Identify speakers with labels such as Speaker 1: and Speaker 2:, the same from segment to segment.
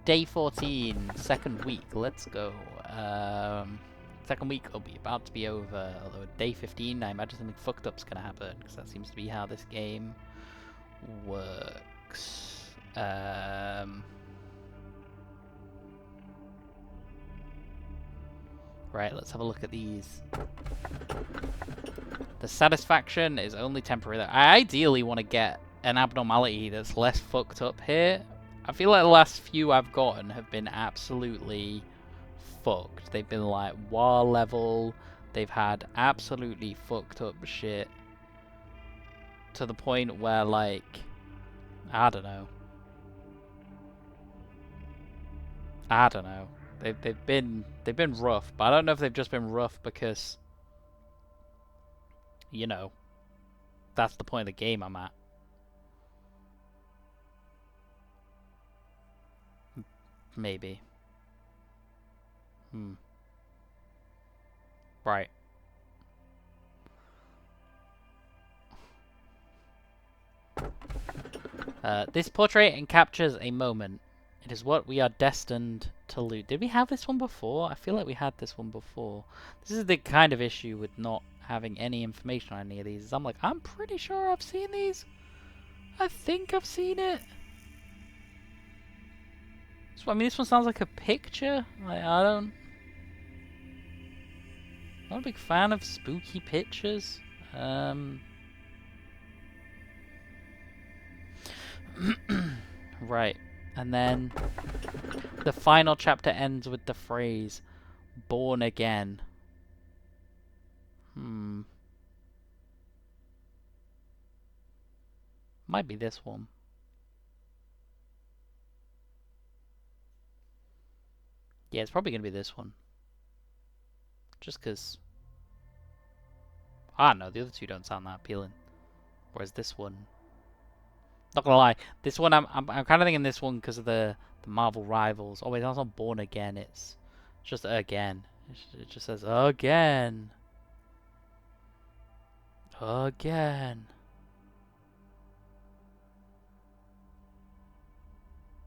Speaker 1: Day 14, second week. Let's go. Second week will be about to be over. Although day 15, I imagine something fucked up's gonna happen because that seems to be how this game works. Right, let's have a look at these. The satisfaction is only temporary. I ideally want to get an abnormality that's less fucked up here. I feel like the last few I've gotten have been absolutely fucked. They've been like war level. They've had absolutely fucked up shit. To the point where, like, I don't know. They've been rough, but I don't know if they've just been rough because, you know, that's the point of the game I'm at. Maybe. Right. This portrait captures a moment. It is what we are destined to loot. Did we have this one before? I feel like we had this one before. This is the kind of issue with not having any information on any of these. I'm like, I'm pretty sure I've seen these. I think I've seen it. So, I mean, this one sounds like a picture. Like, I'm not a big fan of spooky pictures. Right. And then the final chapter ends with the phrase, born again. Might be this one. Yeah, it's probably going to be this one. Just because... I don't know, the other two don't sound that appealing. Whereas this one... Not gonna lie, this one, I'm kind of thinking this one because of the Marvel Rivals. Oh wait, that's not Born Again, it's just Again. It just says Again. Again.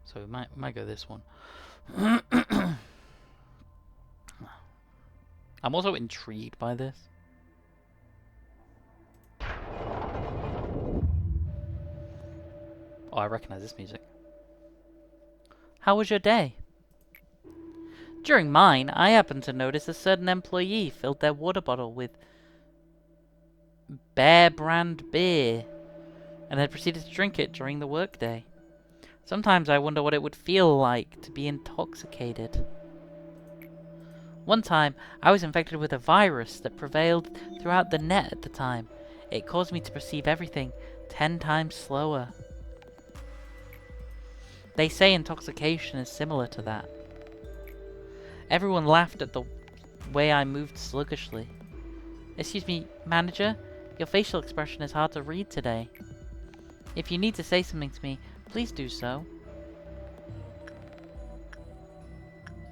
Speaker 1: So we might go this one. I'm also intrigued by this. Oh, I recognize this music. How was your day? During mine, I happened to notice a certain employee filled their water bottle with Bear brand beer and had proceeded to drink it during the workday. Sometimes I wonder what it would feel like to be intoxicated. One time, I was infected with a virus that prevailed throughout the net at the time. It caused me to perceive everything 10 times slower. They say intoxication is similar to that. Everyone laughed at the way I moved sluggishly. Excuse me, manager, your facial expression is hard to read today. If you need to say something to me, please do so.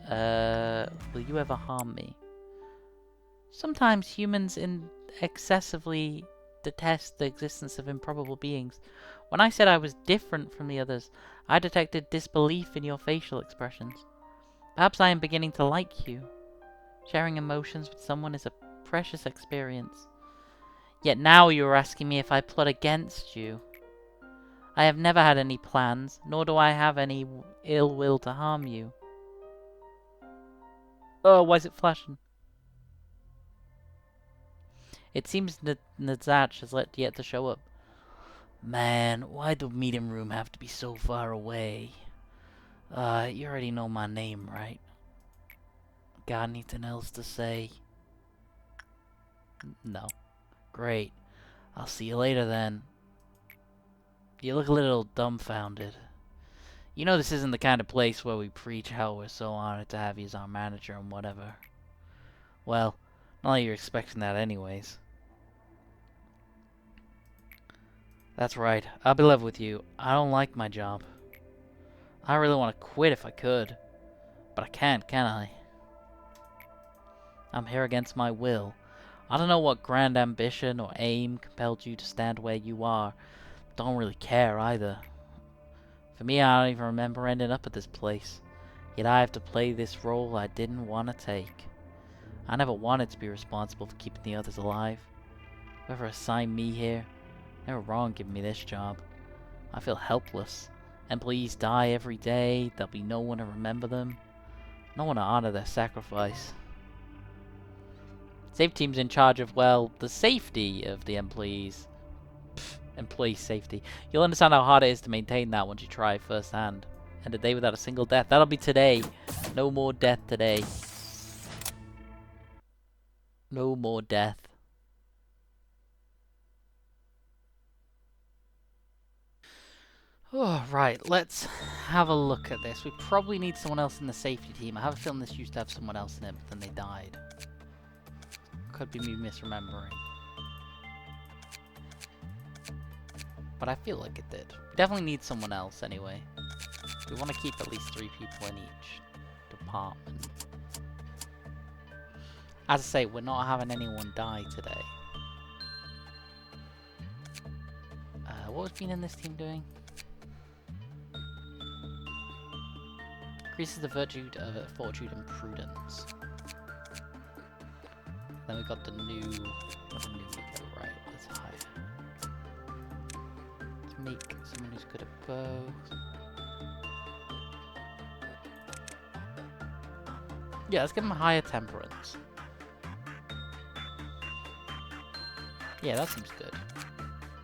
Speaker 1: Will you ever harm me? Sometimes humans excessively detest the existence of improbable beings. When I said I was different from the others, I detected disbelief in your facial expressions. Perhaps I am beginning to like you. Sharing emotions with someone is a precious experience. Yet now you are asking me if I plot against you. I have never had any plans, nor do I have any ill will to harm you. Oh, why is it flashing? It seems Nazach has yet to show up. Man, why do meeting room have to be so far away? You already know my name, right? Got anything else to say? No. Great. I'll see you later then. You look a little dumbfounded. You know this isn't the kind of place where we preach how we're so honored to have you as our manager and whatever. Well, not like you're expecting that anyways. That's right, I'll be level with you. I don't like my job. I really want to quit if I could. But I can't, can I? I'm here against my will. I don't know what grand ambition or aim compelled you to stand where you are. Don't really care either. For me, I don't even remember ending up at this place. Yet I have to play this role I didn't want to take. I never wanted to be responsible for keeping the others alive. Whoever assigned me here, they were wrong giving me this job. I feel helpless. Employees die every day, there'll be no one to remember them. No one to honor their sacrifice. Safety team's in charge of, well, the safety of the employees. Pfft, employee safety. You'll understand how hard it is to maintain that once you try firsthand. And a day without a single death. That'll be today. No more death today. No more death. Oh, right, let's have a look at this. We probably need someone else in the safety team. I have a feeling this used to have someone else in it, but then they died. Could be me misremembering. But I feel like it did. We definitely need someone else anyway. We want to keep at least 3 people in each department. As I say, we're not having anyone die today. What was being in this team doing? Increases the virtue of fortitude and prudence. Then we got the new. Right, let's hire. Let's make someone who's good at both. Yeah, let's give him a higher temperance. Yeah, that seems good.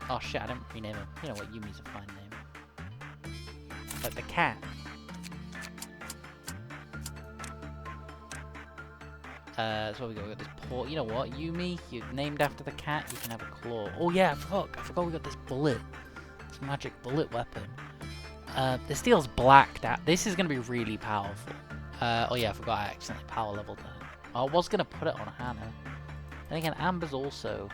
Speaker 1: Oh shit, I didn't rename him. You know what, Yumi's a fine name. Like the cat. So we got this paw. You know what, Yumi? You're named after the cat. You can have a claw. Oh yeah, fuck! I forgot we got this bullet. This magic bullet weapon. This deals blacked out. This is gonna be really powerful. Oh yeah, I forgot I accidentally power leveled that. I was gonna put it on Hannah. And again, Amber's also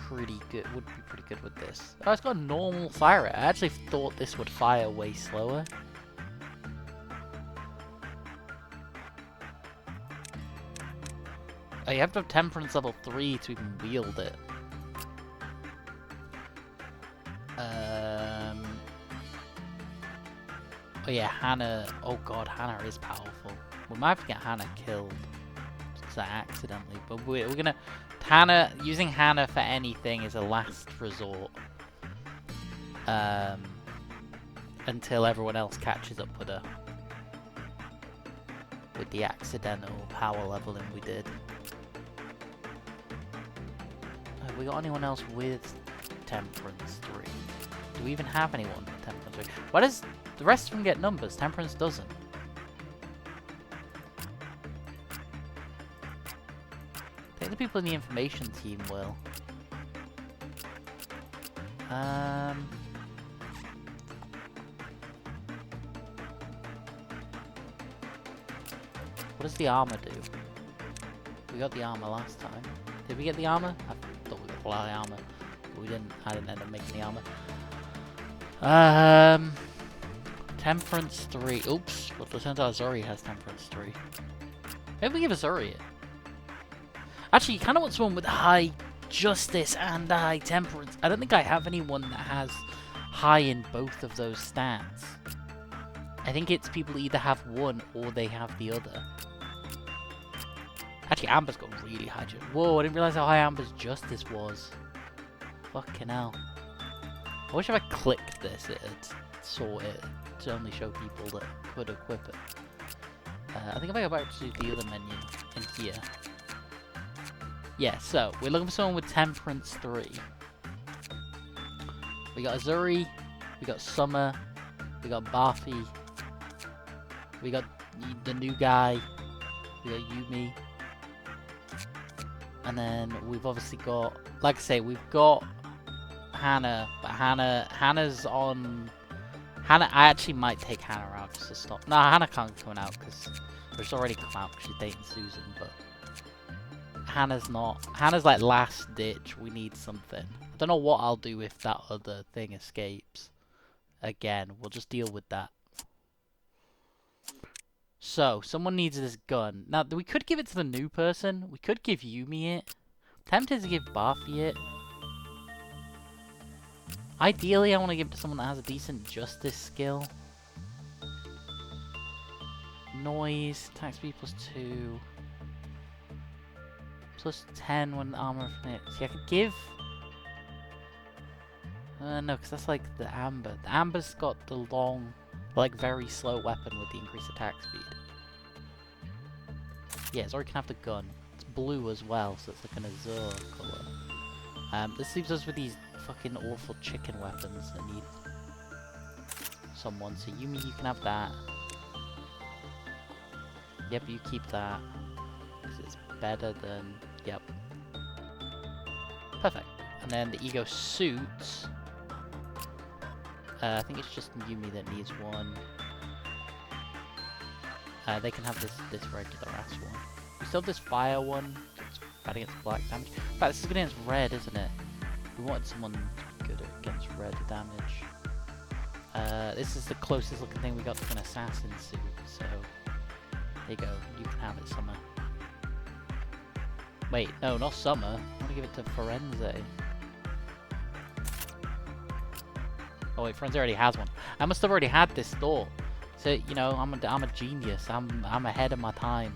Speaker 1: pretty good. Would be pretty good with this. Oh, it's got a normal fire rate. I actually thought this would fire way slower. Oh, you have to have Temperance level 3 to even wield it. Oh yeah, Hannah. Oh god, Hannah is powerful. We might have to get Hannah killed. Just accidentally. But we're gonna... Hannah... Using Hannah for anything is a last resort. Until everyone else catches up with her. With the accidental power leveling we did. Have we got anyone else with Temperance 3? Do we even have anyone with Temperance 3? Why does the rest of them get numbers? Temperance doesn't. I think the people in the information team will. What does the armor do? We got the armor last time. Did we get the armor? I thought we got the armor. But we didn't. I didn't end up making the armor. Temperance 3. Oops. But it turns out Azuri has Temperance 3. Maybe we give Azuri it. Actually, you kind of want someone with high justice and high temperance. I don't think I have anyone that has high in both of those stats. I think it's people either have one or they have the other. Actually, Amber's got really high justice. Whoa, I didn't realize how high Amber's justice was. Fucking hell. I wish if I clicked this, it'd sort it to only show people that could equip it. I think if I go back to the other menu in here. Yeah, so we're looking for someone with Temperance 3. We got Azuri, we got Summer, we got Barfi, we got the new guy, we got Yumi. And then we've obviously got, like I say, we've got Hannah, but Hannah's on... I actually might take Hannah out just to stop. No, Hannah can't come out because she's already come out because she's dating Susan, but Hannah's not. Hannah's like last ditch. We need something. I don't know what I'll do if that other thing escapes. Again, we'll just deal with that. So, someone needs this gun. Now, we could give it to the new person. We could give Yumi it. Tempted to give Barfi it. Ideally, I want to give it to someone that has a decent justice skill. noise, attack speed +2. +10 when armor hits. See, I could give... no, because that's like the amber. The amber's got the long, like very slow weapon with the increased attack speed. Yeah, Zori can have the gun. It's blue as well, so it's like an azure colour. This leaves us with these fucking awful chicken weapons that need someone. So Yumi, you can have that. Yep, you keep that. Because it's better than... Yep. Perfect. And then the ego suits. I think it's just Yumi that needs one. They can have this regular ass one. We still have this fire one. It's bad against black damage. In fact, this is good against red, isn't it? We wanted someone to be good against red damage. This is the closest looking thing we got to an assassin suit, so there you go. You can have it, Summer. Wait, no, not Summer. I want to give it to Forense. Oh wait, Forense already has one. I must have already had this thought. So you know, I'm a genius. I'm ahead of my time.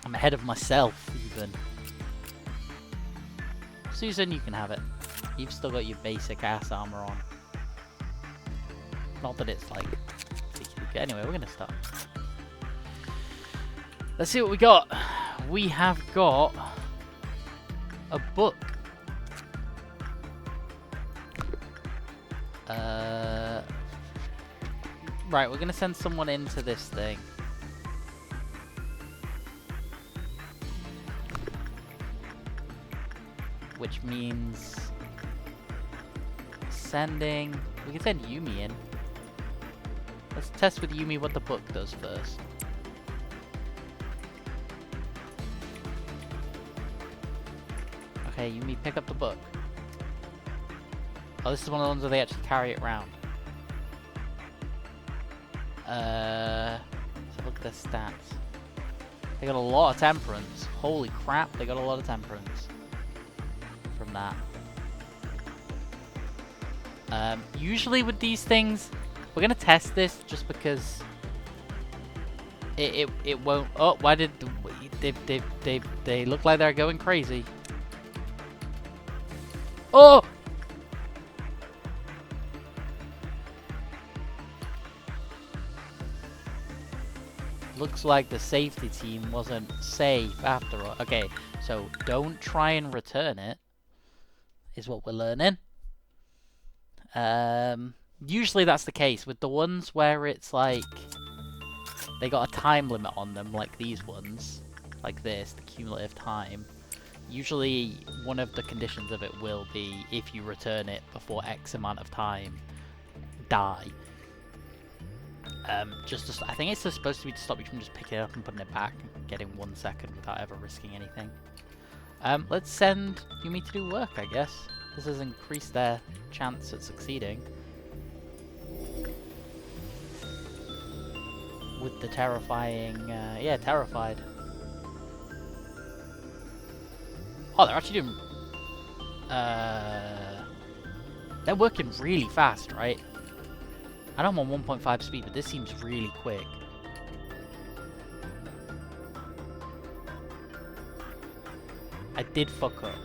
Speaker 1: I'm ahead of myself, even. Susan, you can have it. You've still got your basic ass armor on. Not that it's like particularly good. Anyway, we're gonna start. Let's see what we got. We have got a book. Right, we're gonna send someone into this thing. Which means sending... We can send Yumi in. Let's test with Yumi what the book does first. Okay, Yumi, pick up the book. Oh, this is one of the ones where they actually carry it around. So look at their stats. They got a lot of temperance. Holy crap, they got a lot of temperance from that. Usually with these things, we're gonna test this just because it won't. Oh, why did they look like they're going crazy? Oh! Looks like the safety team wasn't safe after all. Okay, so don't try and return it, is what we're learning. Usually that's the case. With the ones where it's like, they got a time limit on them, like these ones, like this, the cumulative time. Usually one of the conditions of it will be, if you return it before X amount of time, die. I think it's supposed to be to stop you from just picking it up and putting it back and getting 1 second without ever risking anything. Let's send Yumi to do work, I guess. This has increased their chance at succeeding. With the terrifying, yeah, terrified. Oh, they're actually doing, they're working really fast, right? I know I'm on 1.5 speed, but this seems really quick. I did fuck up.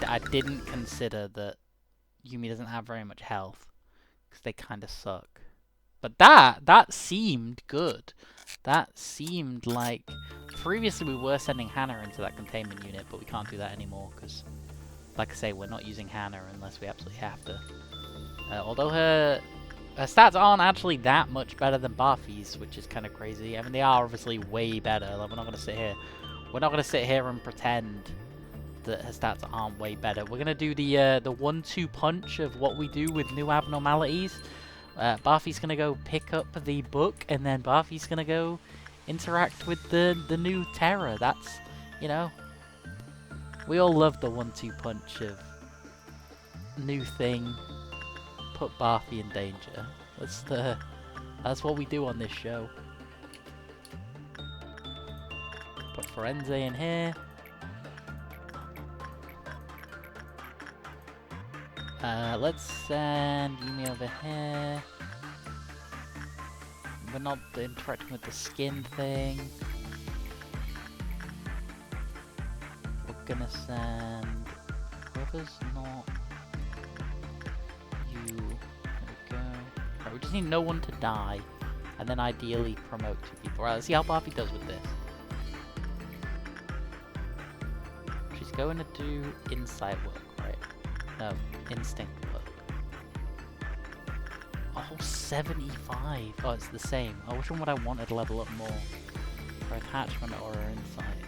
Speaker 1: I didn't consider that Yumi doesn't have very much health, because they kind of suck. But that seemed good. That seemed like... Previously we were sending Hannah into that containment unit, but we can't do that anymore, because, like I say, we're not using Hannah unless we absolutely have to. Although her stats aren't actually that much better than Buffy's, which is kind of crazy. I mean, they are obviously way better. Like, we're not going to sit here. We're not going to sit here and pretend that her stats aren't way better. We're going to do the 1-2 punch of what we do with new abnormalities. Buffy's going to go pick up the book, and then Buffy's going to go interact with the new terror. That's, you know, we all love the 1-2 punch of new thing. Put Buffy in danger. That's what we do on this show. Put Forense in here. Let's send Yumi over here. we're not interacting with the skin thing. We're gonna send whoever's not you. There we go. Right, we just need no one to die, and then ideally promote 2 people. Right, let's see how Barbie does with this. She's going to do insight work, right? No, instinct work. Oh, 75. Oh, it's the same. Oh, which one would I want to level up more? Her attachment or her insight?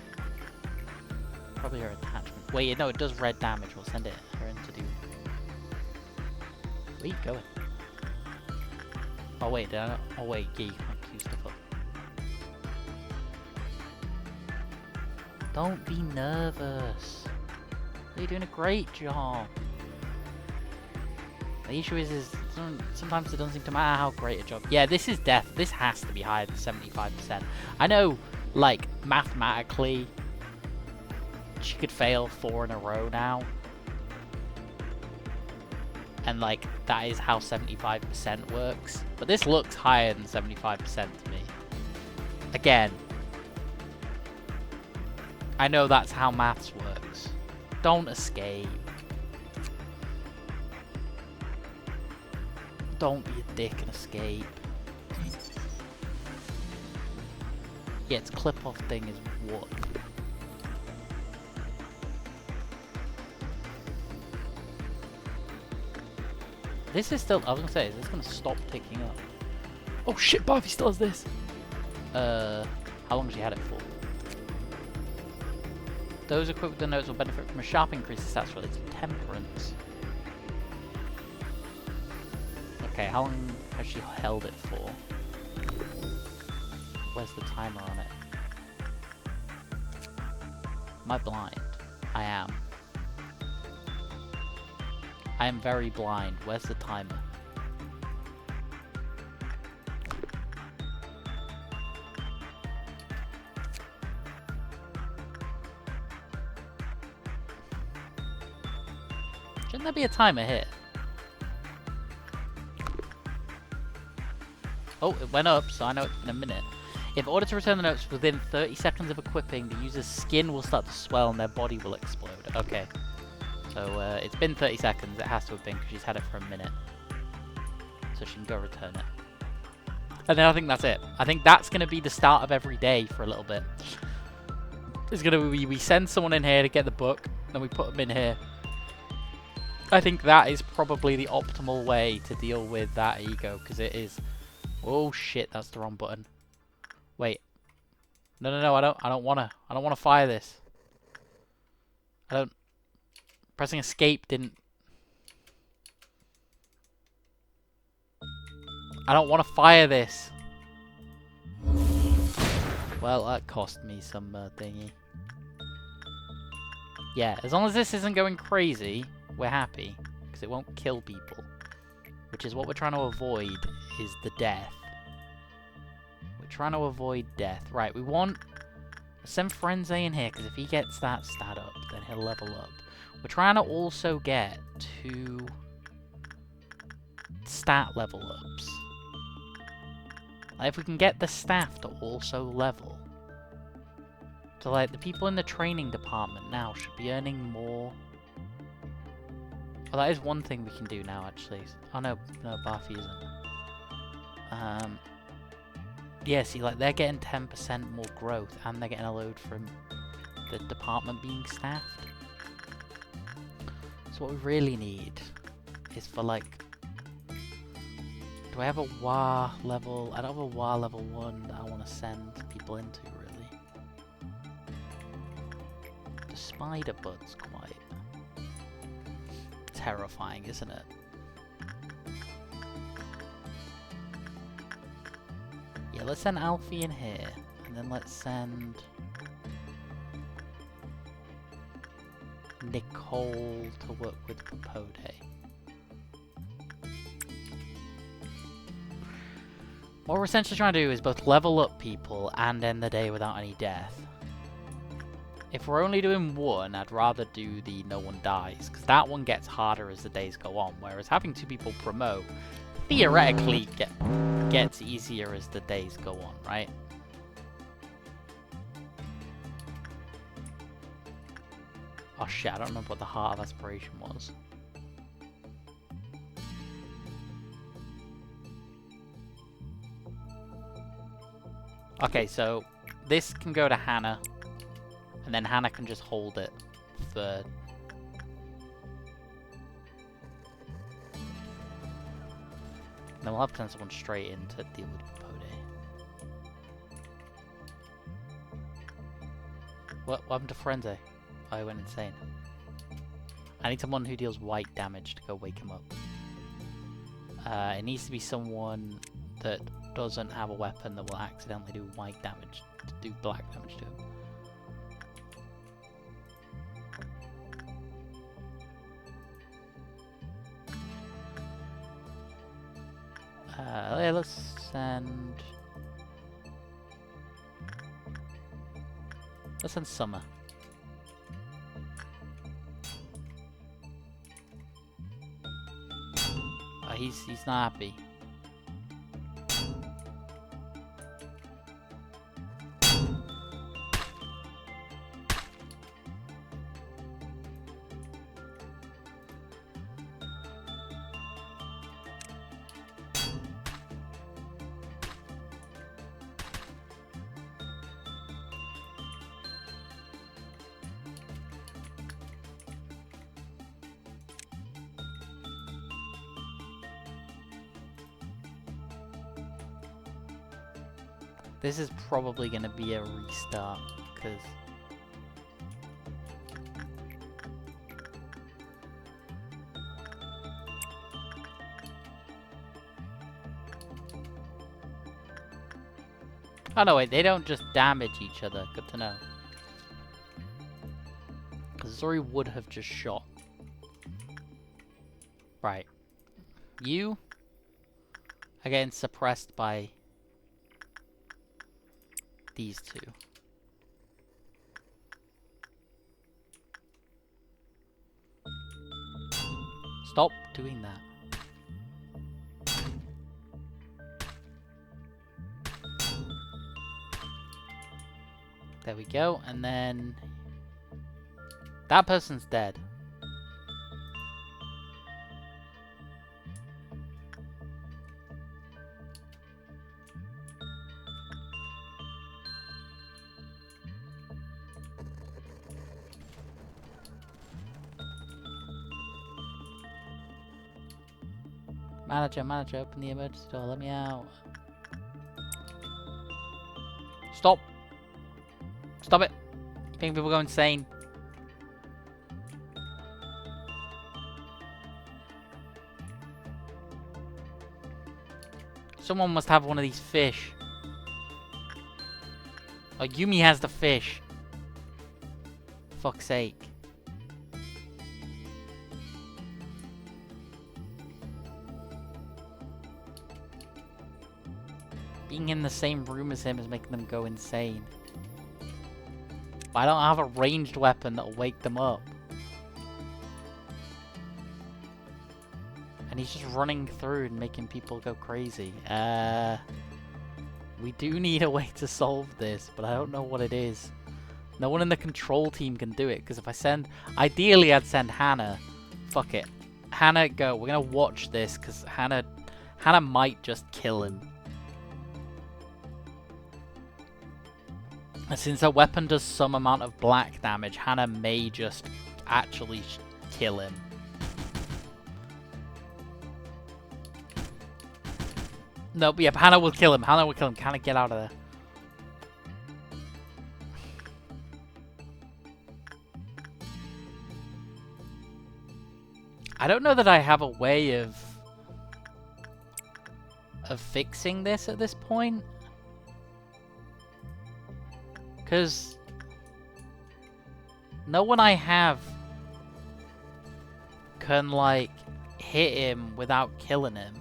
Speaker 1: Probably her attachment. Wait, no, it does red damage. We'll send it her in to do. Where are you going? Oh wait, did I not? Oh wait, yeah, you can't queue stuff up. Don't be nervous. You're doing a great job. The issue is sometimes it doesn't seem to matter how great a job. Yeah, this is death. This has to be higher than 75%. I know, like, mathematically, she could fail 4 in a row now. And, like, that is how 75% works. But this looks higher than 75% to me. Again, I know that's how maths works. Don't escape. Don't be a dick and escape. Yeah, its clip-off thing is what? This is still, I was gonna say, is this gonna stop ticking up? Oh shit, Barbie still has this! How long has she had it for? Those equipped with the notes will benefit from a sharp increase in stats related to temperance. Okay, how long has she held it for? Where's the timer on it? Am I blind? I am. I am very blind. Where's the timer? Shouldn't there be a timer here? Oh, it went up, so I know it's been a minute. If ordered to return the notes within 30 seconds of equipping, the user's skin will start to swell and their body will explode. Okay. So, it's been 30 seconds. It has to have been, because she's had it for a minute. So she can go return it. And then I think that's it. I think that's going to be the start of every day for a little bit. It's going to be, we send someone in here to get the book, then we put them in here. I think that is probably the optimal way to deal with that ego, because it is... Oh shit, that's the wrong button. Wait. No, I don't wanna fire this. Pressing escape didn't... I don't want to fire this. Well, that cost me some thingy. Yeah, as long as this isn't going crazy, we're happy. Because it won't kill people. Which is what we're trying to avoid, is the death. We're trying to avoid death. Right, we want... Send Frenze in here, because if he gets that stat up, then he'll level up. We're trying to also get 2 stat level ups. Like, if we can get the staff to also level. So, like, the people in the training department now should be earning more. Well, that is one thing we can do now, actually. Oh, no, Barfi isn't. Yeah, see, like, they're getting 10% more growth, and they're getting a load from the department being staffed. So what we really need is for, like... Do I have a WA level? I don't have a WA level 1 that I want to send people into, really. The spider bud's quite... terrifying, isn't it? Yeah, let's send Alfie in here, and then let's send Nicole to work with Capote. What we're essentially trying to do is both level up people and end the day without any death. If we're only doing one, I'd rather do the no one dies, because that one gets harder as the days go on, whereas having 2 people promote, theoretically, gets easier as the days go on, right? Oh shit, I don't remember what the Heart of Aspiration was. Okay, so this can go to Hannah, and then Hannah can just hold it for... Then we'll have to send someone straight in to deal with Pode. What happened to Frenzy? Oh, he went insane. I need someone who deals white damage to go wake him up. It needs to be someone that doesn't have a weapon that will accidentally do white damage, to do black damage to him. Yeah, let's send... Let's send Summer. Oh, he's not happy. This is probably going to be a restart, because... Oh no, wait, they don't just damage each other. Good to know. Because Zori would have just shot. Right. You are getting suppressed by these two. Stop doing that. There we go, and then that person's dead. Manager, open the emergency door, let me out. Stop! Stop it! Making people go insane. Someone must have one of these fish. Oh, Yumi has the fish. Fuck's sake. Being in the same room as him is making them go insane. I don't have a ranged weapon that'll wake them up. And he's just running through and making people go crazy. We do need a way to solve this, but I don't know what it is. No one in the control team can do it, because if I send... Ideally, I'd send Hannah. Fuck it. Hannah, go. We're going to watch this, because Hannah might just kill him. And since her weapon does some amount of black damage, Hannah may just actually kill him. Nope, yep, Hannah will kill him. Hannah will kill him. Can I get out of there? I don't know that I have a way of fixing this at this point. Because no one I have can, like, hit him without killing him.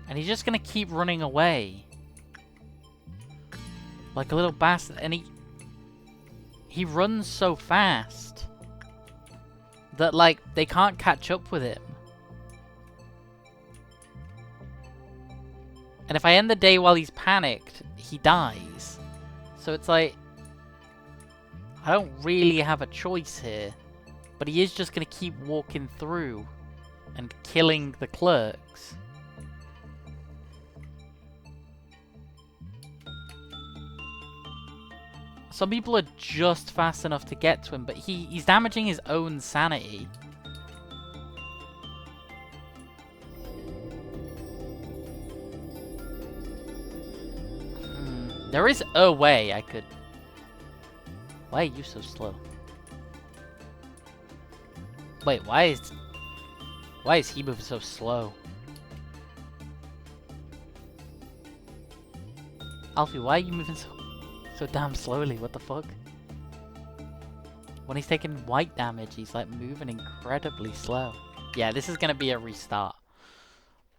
Speaker 1: And he's just gonna keep running away. Like a little bastard. And he runs so fast. that, like, they can't catch up with him. And if I end the day while he's panicked, he dies. So it's like, I don't really have a choice here. But he is just going to keep walking through and killing the clerks. Some people are just fast enough to get to him, but he's damaging his own sanity. There is a way I could... Why are you so slow? Wait, why is he moving so slow? Alfie, why are you moving so damn slowly? What the fuck? When he's taking white damage, he's like moving incredibly slow. Yeah, this is gonna be a restart.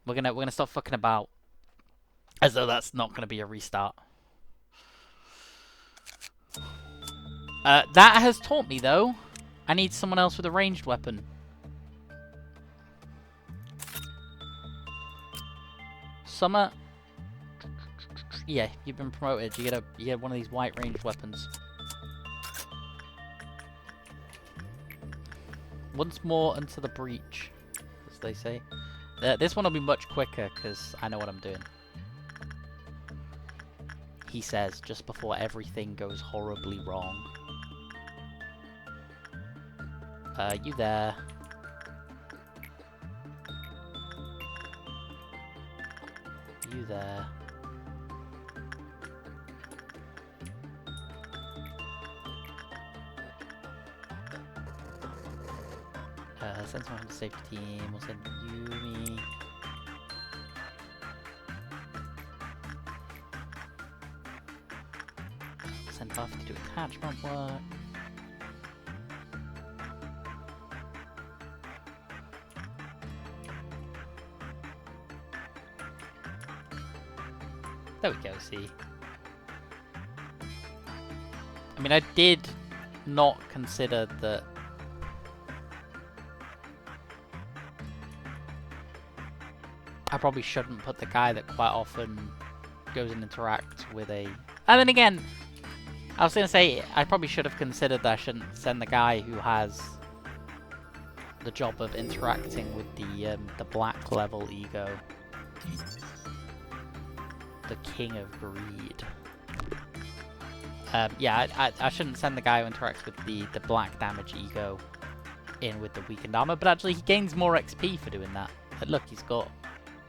Speaker 1: We're gonna stop fucking about as though that's not gonna be a restart. That has taught me, though. I need someone else with a ranged weapon. Summer. Yeah, you've been promoted. You get one of these white ranged weapons. Once more into the breach, as they say. This one will be much quicker because I know what I'm doing. He says just before everything goes horribly wrong. You there. You there. Send someone to the safety team. We'll send Yumi. Send Buffy to do attachment work. There we go, see. I mean, I did not consider that... I probably shouldn't put the guy that quite often goes and interacts with a... And then again, I was going to say, I probably should have considered that I shouldn't send the guy who has the job of interacting with the black level ego. The king of greed. Yeah, I shouldn't send the guy who interacts with the black damage ego in with the weakened armor, but actually he gains more XP for doing that. But look, he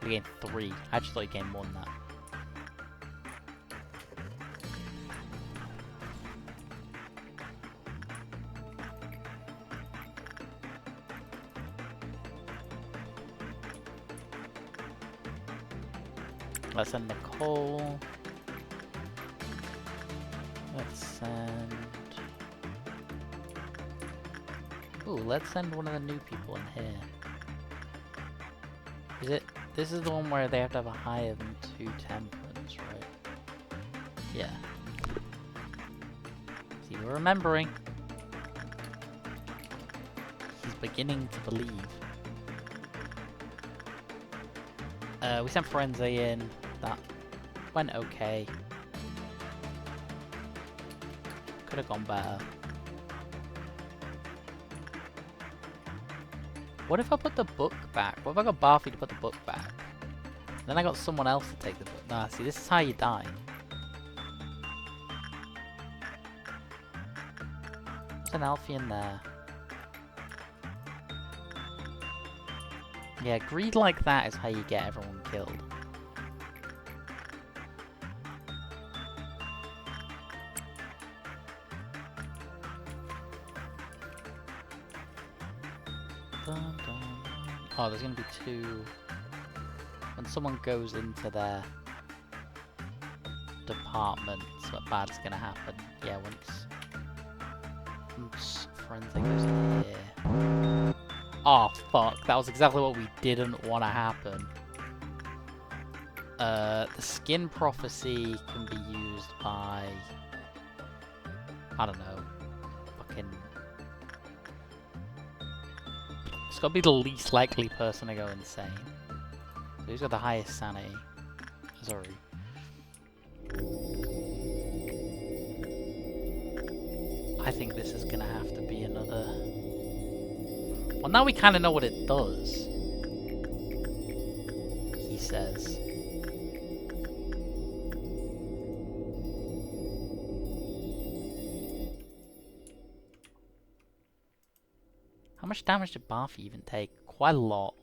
Speaker 1: gained 3. I actually thought he gained more than that. Let's send Nicole. Let's send... Ooh, let's send one of the new people in here. Is it... This is the one where they have to have a higher than 2 temperance, right? Yeah. See, we're remembering. He's beginning to believe. We sent Forense in. That went okay. Could have gone better. What if I put the book back? What if I got Barfi to put the book back? Then I got someone else to take the book. Nah, see, this is how you die. There's an Alfie in there. Yeah, greed like that is how you get everyone killed. Dun, dun. Oh, there's gonna be 2. When someone goes into their department, what bad's gonna happen? Yeah, once Forense goes in here. Oh fuck, that was exactly what we didn't want to happen. The skin prophecy can be used by... I don't know. Fucking... It's got to be the least likely person to go insane. So who's got the highest sanity? Sorry. I think this is going to have to be another... Well, now we kind of know what it does. He says. How much damage did Barfi even take? Quite a lot.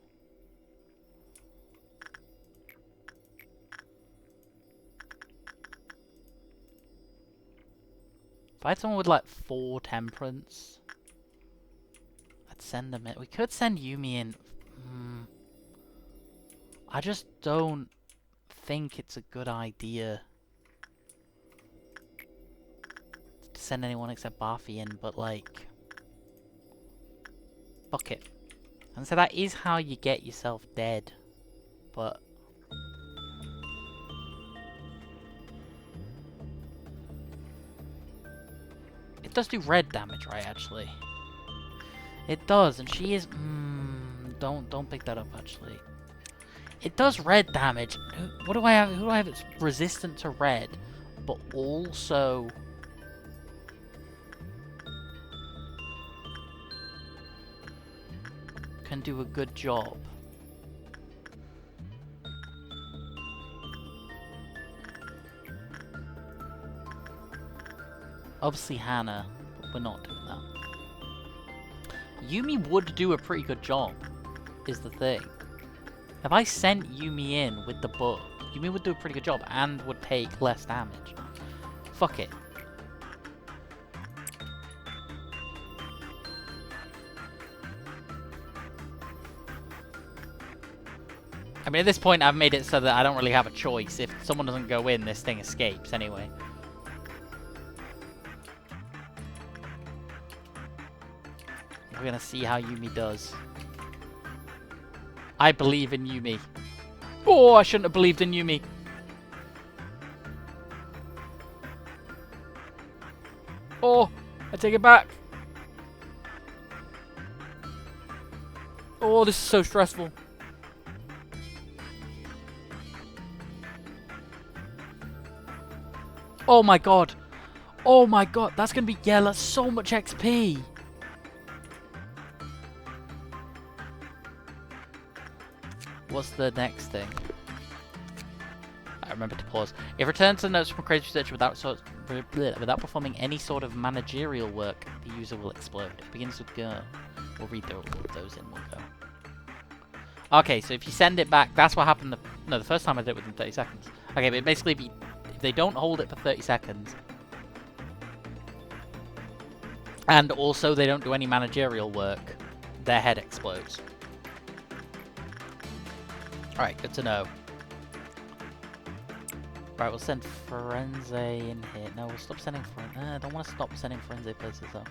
Speaker 1: If I had someone with like 4 temperance, I'd send them in. We could send Yumi in. I just don't think it's a good idea to send anyone except Barfi in, but like... Fuck it. And so that is how you get yourself dead. But... It does do red damage, right, actually? It does, and she is... Don't pick that up, actually. It does red damage. What do I have? Who do I have that's resistant to red, but also... can do a good job. Obviously Hannah, but we're not doing that. Yumi would do a pretty good job, is the thing. If I sent Yumi in with the book, Yumi would do a pretty good job and would take less damage. Fuck it. I mean, at this point, I've made it so that I don't really have a choice. If someone doesn't go in, this thing escapes anyway. We're gonna see how Yumi does. I believe in Yumi. Oh, I shouldn't have believed in Yumi. Oh, I take it back. Oh, this is so stressful. Oh my god. Oh my god. That's going to be... Yeah, that's so much XP. What's the next thing? I remember to pause. If returned to the notes from a crazy researcher without performing any sort of managerial work, the user will explode. It begins with go. We'll read all of those in one go. Okay, so if you send it back, that's what happened. The first time I did it within 30 seconds. Okay, but basically, if they don't hold it for 30 seconds, and also they don't do any managerial work, their head explodes. Alright, good to know. Right, we'll send Frenze in here. No, we'll stop sending Frenze. I don't want to stop sending Frenze places though.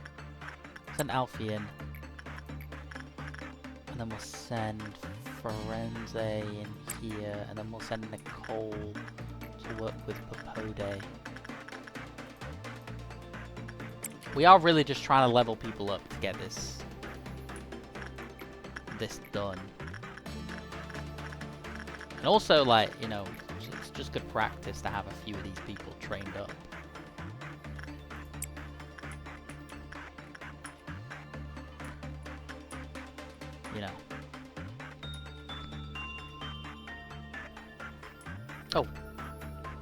Speaker 1: Send Alfie in. And then we'll send Frenze in here. And then we'll send Nicole to work with Papode. We are really just trying to level people up to get this done. And also, like, you know, it's just good practice to have a few of these people trained up. You know. Oh.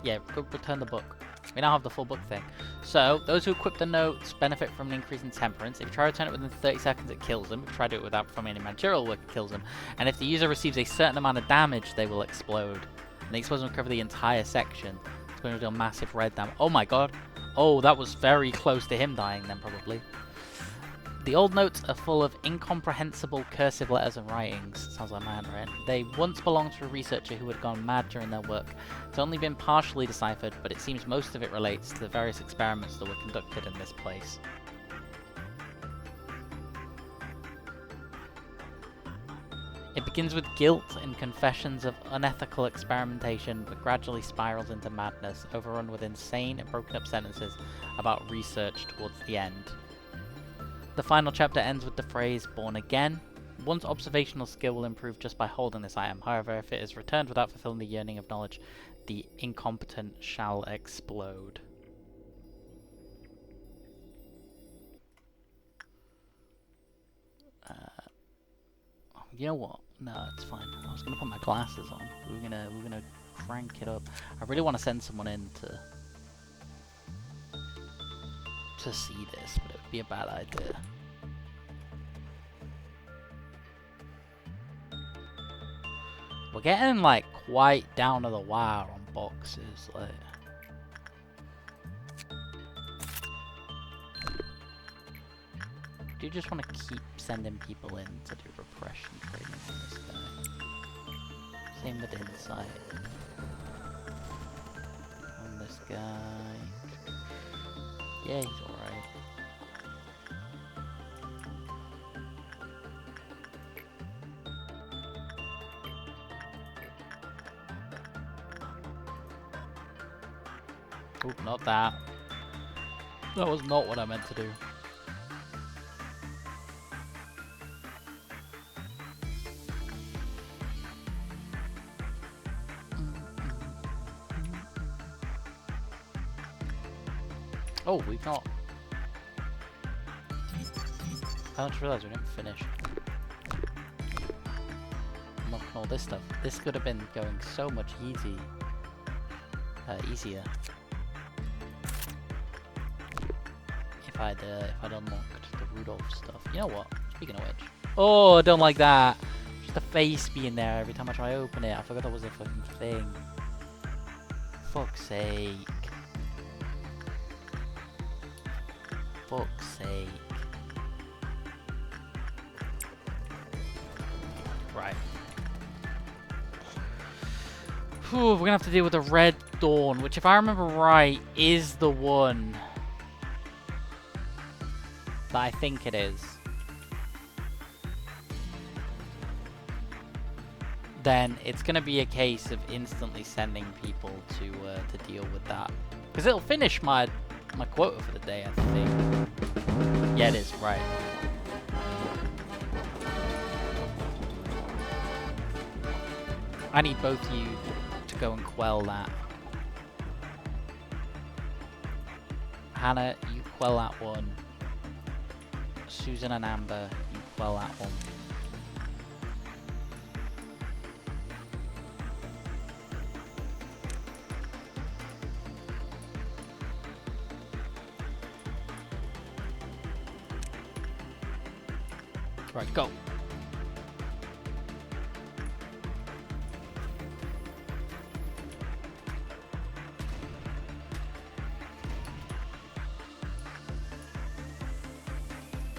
Speaker 1: Yeah, go return the book. We now have the full book thing. So, those who equip the notes benefit from an increase in temperance. If you try to return it within 30 seconds, it kills them. If you try to do it without performing any managerial work, it kills them. And if the user receives a certain amount of damage, they will explode. And the explosion will cover the entire section. It's going to deal massive red damage. Oh my god. Oh, that was very close to him dying then, probably. The old notes are full of incomprehensible cursive letters and writings. Sounds like my handwriting. They once belonged to a researcher who had gone mad during their work. It's only been partially deciphered, but it seems most of it relates to the various experiments that were conducted in this place. It begins with guilt and confessions of unethical experimentation, but gradually spirals into madness, overrun with insane and broken up sentences about research towards the end. The final chapter ends with the phrase, born again. One's observational skill will improve just by holding this item. However, if it is returned without fulfilling the yearning of knowledge, the incompetent shall explode. You know what? No, it's fine. I was gonna put my glasses on. We're gonna crank it up. I really want to send someone in to see this, but it would be a bad idea. We're getting like quite down to the wire on boxes, like. Do you just want to keep sending people in to do repression training on this guy? Same with insight. On this guy. Yeah, he's alright. Oop, not that. That was not what I meant to do. Oh, we've not. I just realised we didn't finish unlocking all this stuff. This could have been going so much easier. If I'd unlocked the Rudolph stuff. You know what? Speaking of which. Oh, I don't like that. Just the face being there every time I try to open it. I forgot that was a fucking thing. Fuck's sake. Fuck's sake. Right. Whew, we're gonna have to deal with the Red Dawn, which if I remember right, is the one that I think it is. Then it's gonna be a case of instantly sending people to deal with that. Because it'll finish my quota for the day, I think. Yeah, it is, right. I need both of you to go and quell that. Hannah, you quell that one. Susan and Amber, you quell that one. Right, go.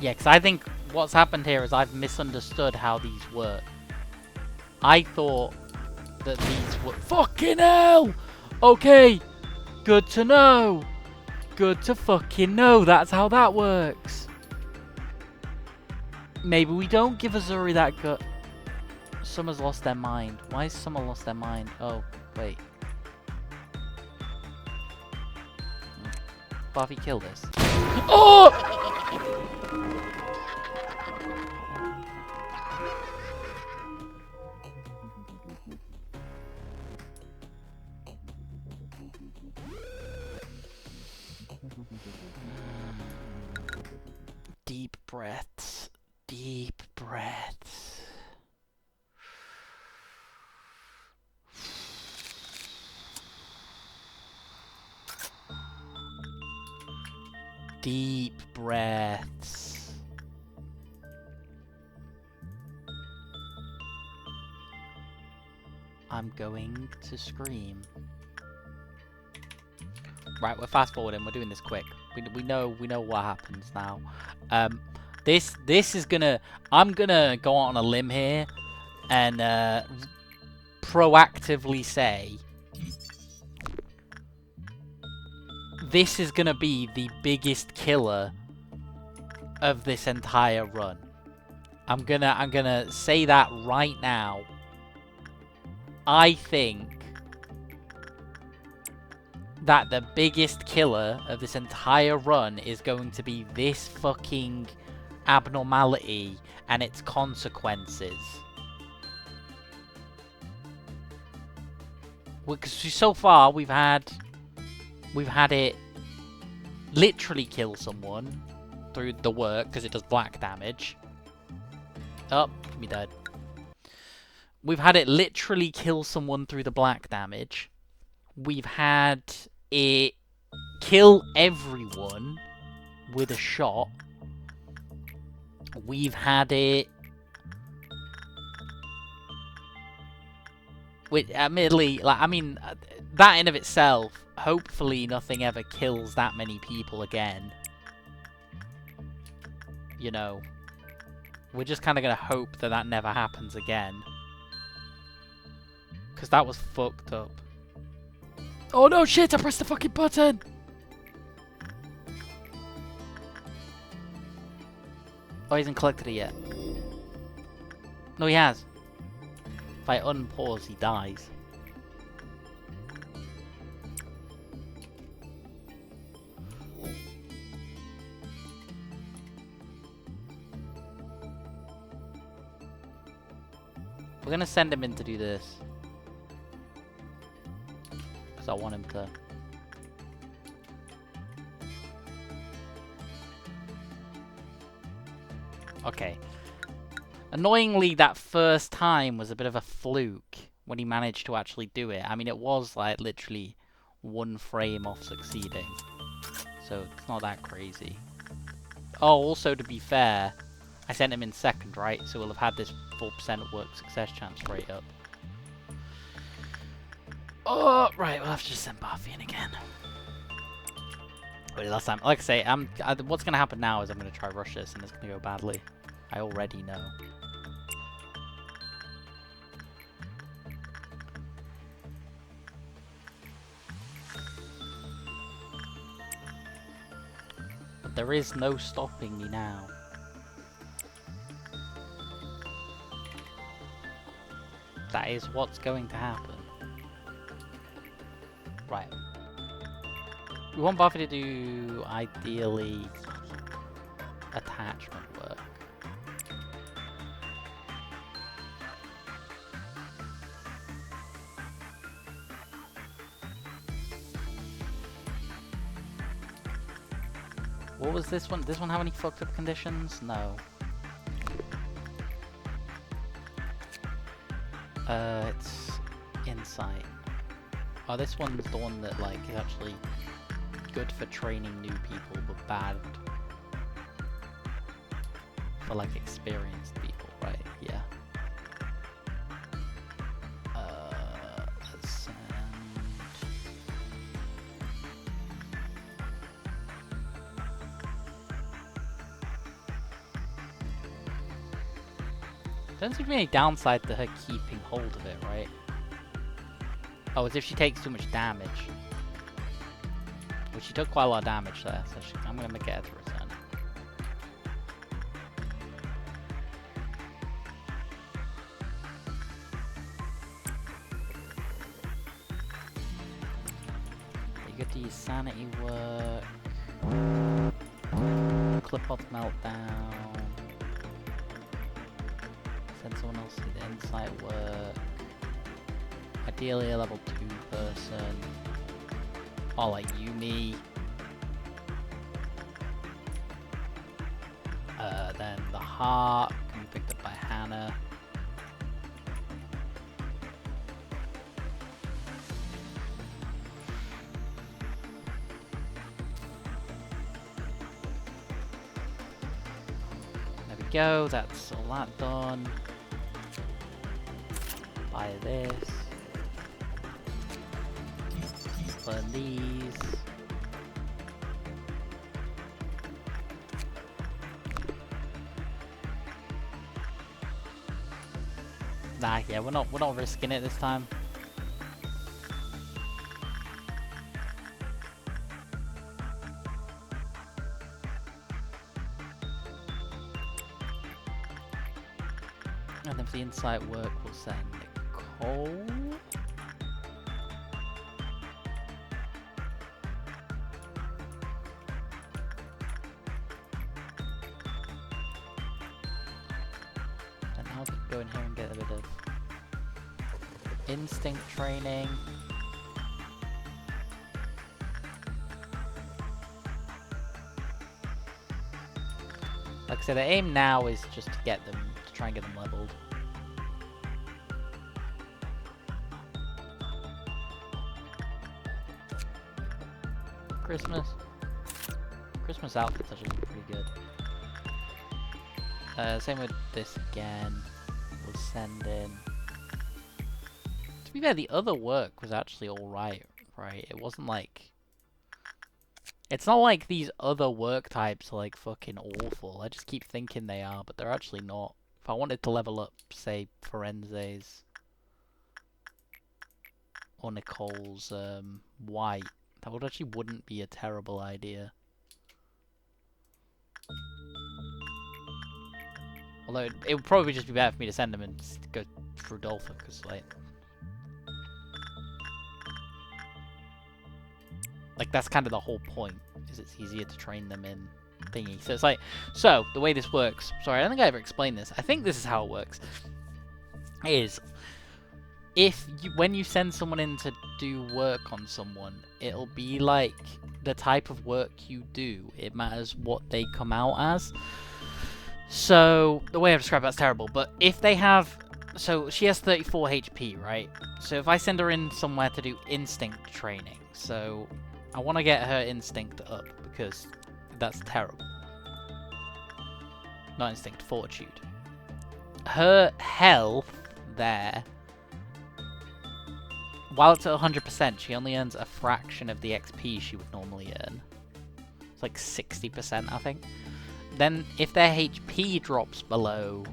Speaker 1: Yeah, because I think what's happened here is I've misunderstood how these work. I thought that these were... Fucking hell! Okay, good to know. Good to fucking know. That's how that works. Maybe we don't give Azuri that gut. Summer's lost their mind. Why has Summer lost their mind? Oh, wait. Buffy, kill this. Oh! Deep breaths. Deep breaths. Deep breaths. I'm going to scream. Right, we're fast forwarding. We're doing this quick. We know what happens now. This is gonna. I'm gonna go on a limb here and proactively say this is gonna be the biggest killer of this entire run. I'm gonna say that right now. I think that the biggest killer of this entire run is going to be this fucking abnormality and its consequences. Because so far we've had it literally kill someone through the work because it does black damage. Oh, me dead. We've had it literally kill someone through the black damage. We've had it kill everyone with a shot. We've had it... Which, admittedly, like, I mean, that in of itself, hopefully nothing ever kills that many people again. You know. We're just kind of going to hope that that never happens again. Because that was fucked up. Oh no, shit, I pressed the fucking button! Oh, he hasn't collected it yet. No, he has. If I unpause, he dies. We're gonna send him in to do this. Because I want him to... Okay. Annoyingly, that first time was a bit of a fluke when he managed to actually do it. I mean, it was like literally one frame off succeeding. So it's not that crazy. Oh, also to be fair, I sent him in second, right? So we'll have had this 4% work success chance rate up. Oh, right, we'll have to just send Barfi in again. Wait, last time, like I say, what's going to happen now is I'm going to try rush this and it's going to go badly. I already know. But there is no stopping me now. That is what's going to happen. Right. We want Buffy to do, ideally, attachment work. What was this one? This one have any fucked up conditions? No. It's insight. Oh, this one's the one that, like, is actually good for training new people, but bad for, like, experienced people, right? Yeah. Let's send... Doesn't seem to be any downside to her keeping hold of it, right? Oh, as if she takes too much damage. Well, she took quite a lot of damage there, so I'm going to get her to return. You get to use sanity work. Clip-off meltdown. Send someone else to the insight work. Ideally a level 2 person. Or like Yumi. Then the heart can be picked up by Hannah. There we go, that's all that done. Buy this. Burn these. Nah, yeah, we're not risking it this time. And then for the insight work, we'll send Nicole. go in here and get a bit of instinct training. Like I said, the aim now is just to get them, to try and get them leveled. Christmas outfit's actually pretty good. Same with this again. We'll send in. To be fair, the other work was actually alright, right? It wasn't like... It's not like these other work types are like fucking awful. I just keep thinking they are, but they're actually not. If I wanted to level up, say, Forense's or Nicole's white, that would actually wouldn't be a terrible idea. Although it would probably just be better for me to send them and go through Dolphin, because like that's kind of the whole point, is it's easier to train them in thingy. So it's like, so the way this works, sorry, I don't think I ever explained this. I think this is how it works, is if you, when you send someone in to do work on someone, it'll be like the type of work you do. It matters what they come out as. So the way I describe that's terrible, but if they have, so she has 34 HP, right? So if I send her in somewhere to do instinct training, so I want to get her instinct up, because that's terrible. Not instinct, fortitude. Her health there, while it's at 100%, she only earns a fraction of the XP she would normally earn. It's like 60%, I think. Then if their HP drops below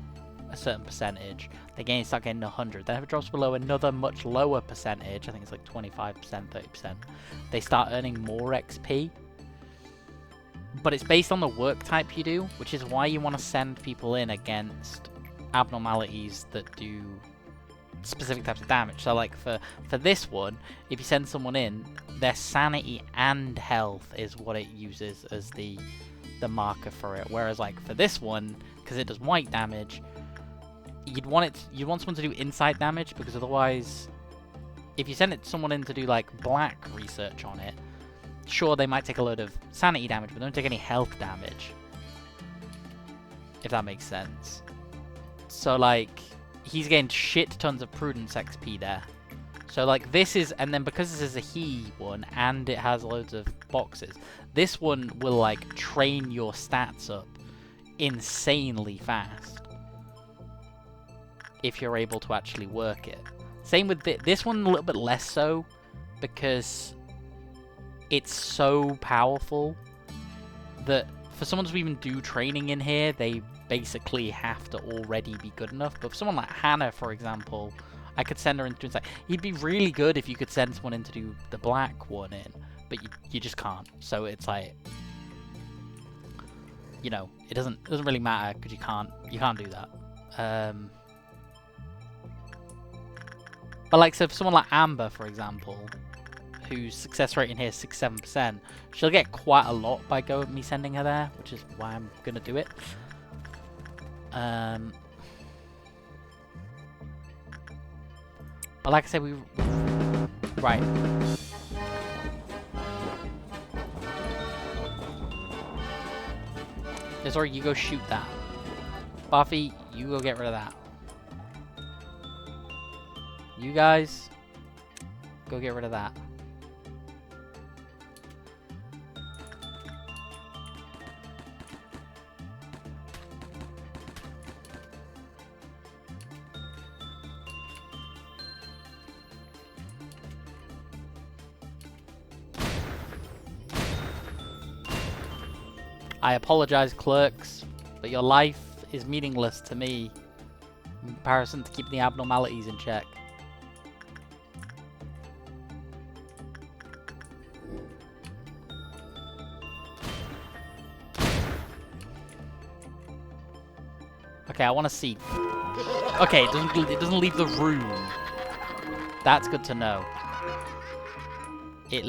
Speaker 1: a certain percentage, they start getting 100. Then if it drops below another much lower percentage, I think it's like 25%, 30%, they start earning more XP. But it's based on the work type you do, which is why you want to send people in against abnormalities that do specific types of damage. So like for this one, if you send someone in, their sanity and health is what it uses as the marker for it. Whereas like for this one, because it does white damage, you'd want someone to do insight damage, because otherwise, if you send someone in to do like black research on it, sure, they might take a load of sanity damage, but they don't take any health damage. If that makes sense. So like, he's getting shit tons of prudence XP there. So like this is, and then because this is a he one, and it has loads of boxes, this one will like train your stats up insanely fast. If you're able to actually work it. Same with this one, a little bit less so, because it's so powerful that for someone to even do training in here, they basically have to already be good enough. But for someone like Hannah, for example, I could send her into insight. It'd be really good if you could send someone in to do the black one in, but you just can't. So it's like, you know, it doesn't really matter, because you can't do that. But like, so for someone like Amber, for example, whose success rate in here is 6-7%, she'll get quite a lot by me sending her there, which is why I'm gonna do it. But like I said, right. Sorry, you go shoot that. Buffy, you go get rid of that. You guys, go get rid of that. I apologize, clerks, but your life is meaningless to me in comparison to keeping the abnormalities in check. Okay, I want to see. Okay, it doesn't leave the room. That's good to know. It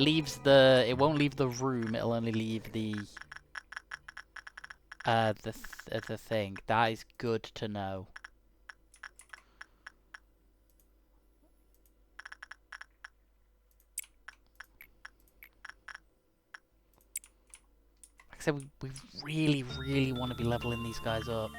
Speaker 1: won't leave the room. It'll only leave the thing. That is good to know. said, we really, really want to be leveling these guys up.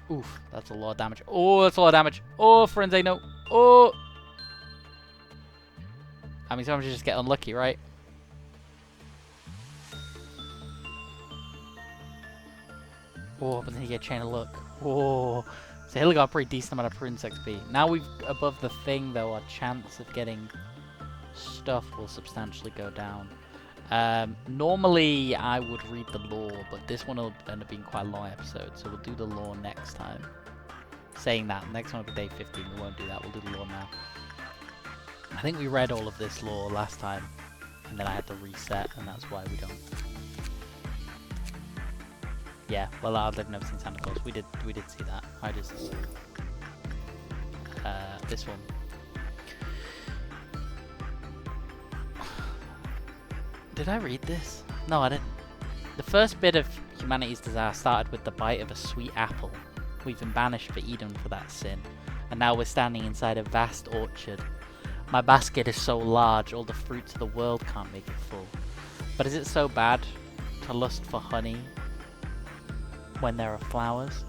Speaker 1: Oof, that's a lot of damage. Oh, that's a lot of damage. Oh, Forense, no. Oh! I mean, sometimes you just get unlucky, right? Oh, but then you get Chain of Luck. Oh. So Hilly got a pretty decent amount of Prudence XP. Now we've above the thing, though, our chance of getting stuff will substantially go down. Normally, I would read the lore, but this one will end up being quite a long episode, so we'll do the lore next time. Saying that, next one will be day 15, we won't do that, we'll do the lore now. I think we read all of this lore last time, and then I had to reset, and that's why we don't. Yeah, well, I've never seen Santa Claus. We did see that. I just this one. Did I read this? No, I didn't. The first bit of humanity's desire started with the bite of a sweet apple. We've been banished for Eden for that sin, and now we're standing inside a vast orchard. My basket is so large, all the fruits of the world can't make it full. But is it so bad to lust for honey when there are flowers?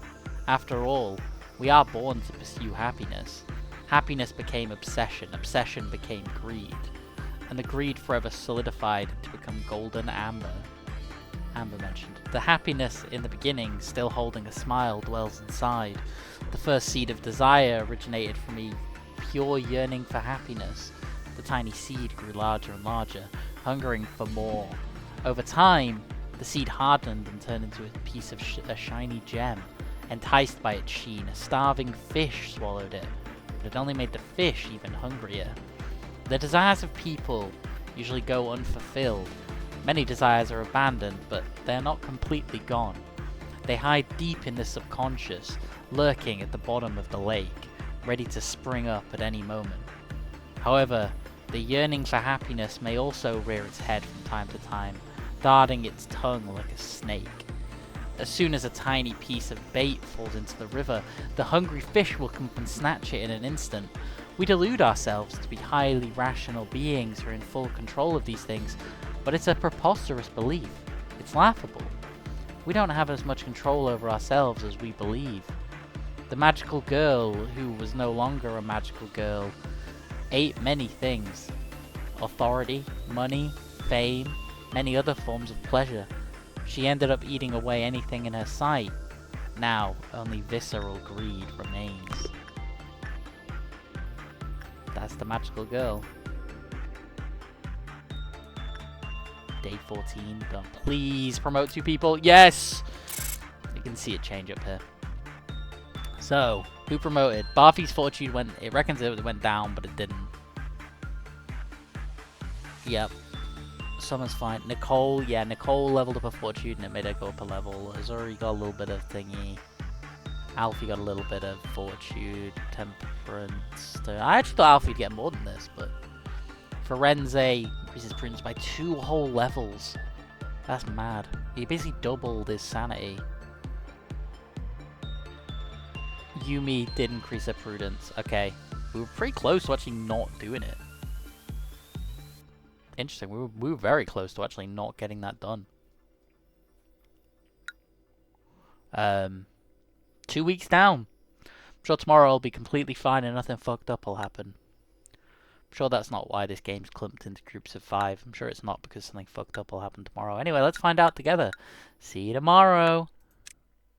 Speaker 1: After all, we are born to pursue happiness. Happiness became obsession, obsession became greed, and the greed forever solidified to become golden amber. Amber mentioned. The happiness in the beginning, still holding a smile, dwells inside. The first seed of desire originated from a pure yearning for happiness. The tiny seed grew larger and larger, hungering for more. Over time, the seed hardened and turned into a piece of a shiny gem. Enticed by its sheen, a starving fish swallowed it, but it only made the fish even hungrier. The desires of people usually go unfulfilled. Many desires are abandoned, but they are not completely gone. They hide deep in the subconscious, lurking at the bottom of the lake, ready to spring up at any moment. However, the yearning for happiness may also rear its head from time to time, darting its tongue like a snake. As soon as a tiny piece of bait falls into the river, the hungry fish will come and snatch it in an instant. We delude ourselves to be highly rational beings who are in full control of these things, but it's a preposterous belief. It's laughable. We don't have as much control over ourselves as we believe. The magical girl, who was no longer a magical girl, ate many things. Authority, money, fame, many other forms of pleasure. She ended up eating away anything in her sight. Now, only visceral greed remains. That's the magical girl. Day 14 done. Please promote 2 people. Yes! You can see it change up here. So, who promoted? Barfi's fortune went... It reckons it went down, but it didn't. Yep. Summer's fine. Nicole, yeah, Nicole leveled up her fortune and it made her go up a level. Azuri got a little bit of thingy. Alfie got a little bit of fortune, temperance. I actually thought Alfie'd get more than this, but Forense increases prudence by 2 whole levels. That's mad. He basically doubled his sanity. Yumi did increase her prudence. Okay. We were pretty close to actually not doing it. Interesting. We were very close to actually not getting that done. 2 weeks down. I'm sure tomorrow I'll be completely fine and nothing fucked up will happen. I'm sure that's not why this game's clumped into groups of 5. I'm sure it's not because something fucked up will happen tomorrow. Anyway, let's find out together. See you tomorrow.